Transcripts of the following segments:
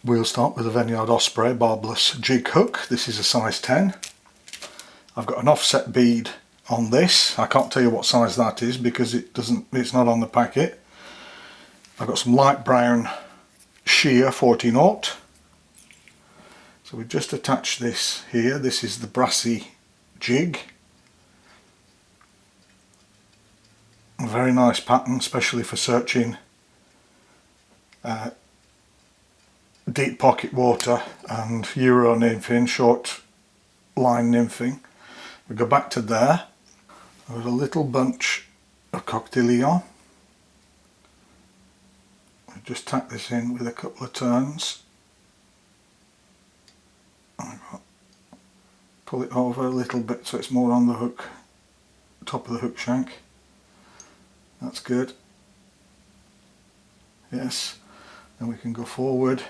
We'll start with a Vineyard Osprey barbless jig hook. This is a size 10. I've got an offset bead on this. I can't tell you what size that is because it's not on the packet. I've got some light brown sheer 40-0. So we just attach this here. This is the Brassie jig. A very nice pattern, especially for searching deep pocket water and Euro nymphing, short line nymphing. We go back to there. There's a little bunch of coquetillion. We just tack this in with a couple of turns. Pull it over a little bit so it's more on the hook, top of the hook shank. That's good. Yes. Then we can go forward.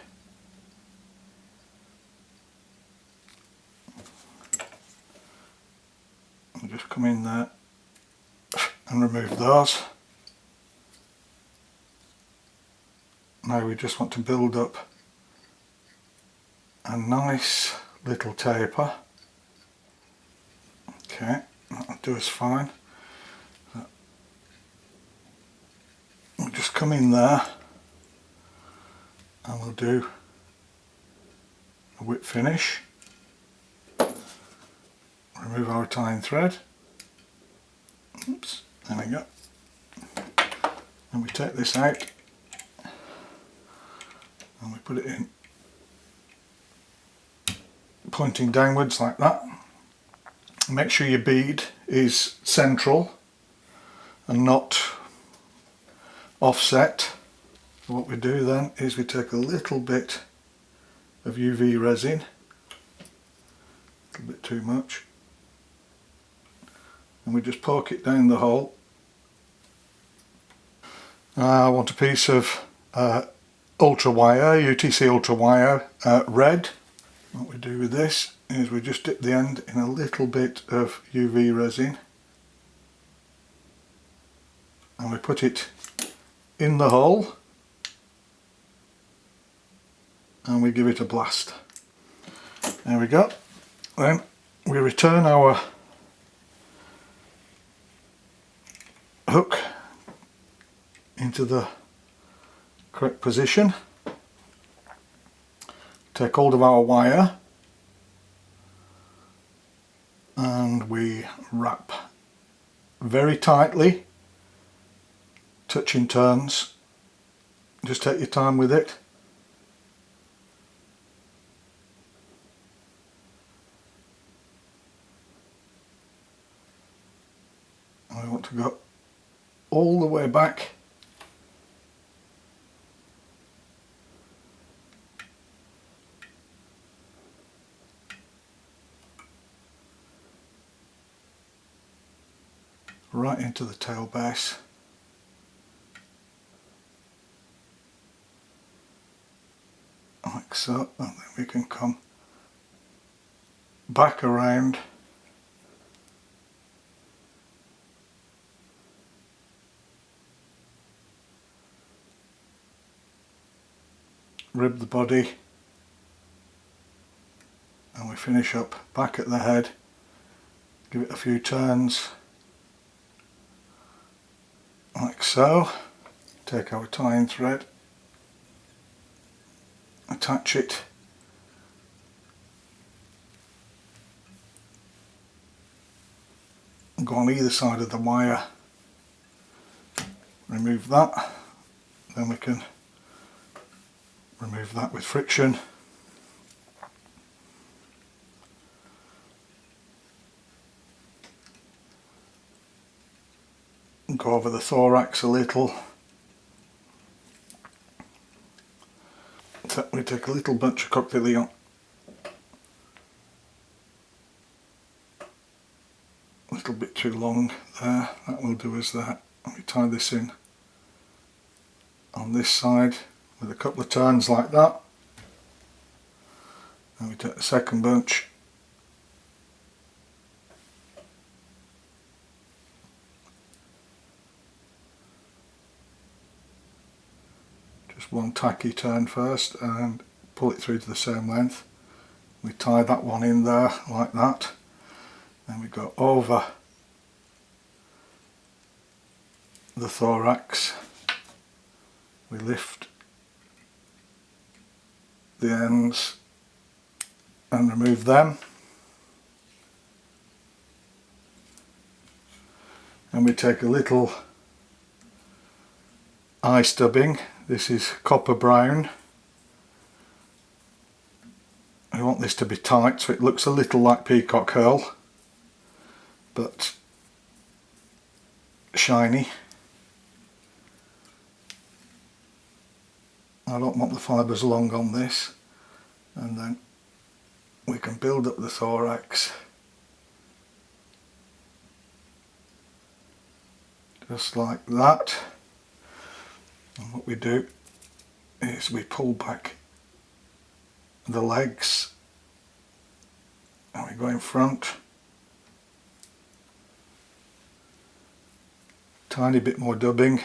And just come in there and remove those. Now we just want to build up a nice little taper. Okay, that'll do us fine. We'll just come in there and we'll do a whip finish. Remove our tying thread. Oops, there we go. And we take this out and we put it in pointing downwards like that. Make sure your bead is central and not offset. What we do then is we take a little bit of UV resin, a little bit too much, and we just poke it down the hole. I want a piece of ultra wire, UTC ultra wire, red. What we do with this is we just dip the end in a little bit of UV resin and we put it in the hole and we give it a blast. There we go. Then we return our hook into the correct position. Take hold of our wire and we wrap very tightly, touching turns. Just take your time with it. And we want to go all the way back . Right into the tail base. Like so, and then we can come back around rib the body and we finish up back at the head, give it a few turns like so. Take our tying thread, attach it and go on either side of the wire, remove that, then we can remove that with friction. Go over the thorax a little. So we take a little bunch of coquetillion, a little bit too long there, that will do us that. And we tie this in on this side with a couple of turns like that. And we take the second bunch, just one tacky turn first and pull it through to the same length. We tie that one in there like that. Then we go over the thorax. We lift the ends and remove them. And we take a little eye stubbing. This is copper brown. I want this to be tight so it looks a little like peacock herl, but shiny. I don't want the fibres long on this. And then we can build up the thorax just like that. And what we do is we pull back the legs and we go in front, tiny bit more dubbing,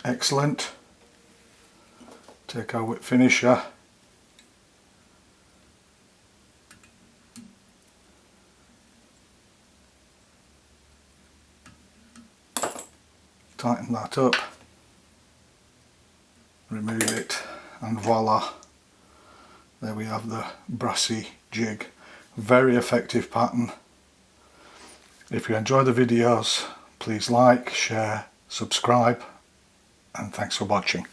excellent. Take our whip finisher, tighten that up, remove it, and voila, there we have the Brassie jig. Very effective pattern. If you enjoy the videos, please like, share, subscribe, and thanks for watching.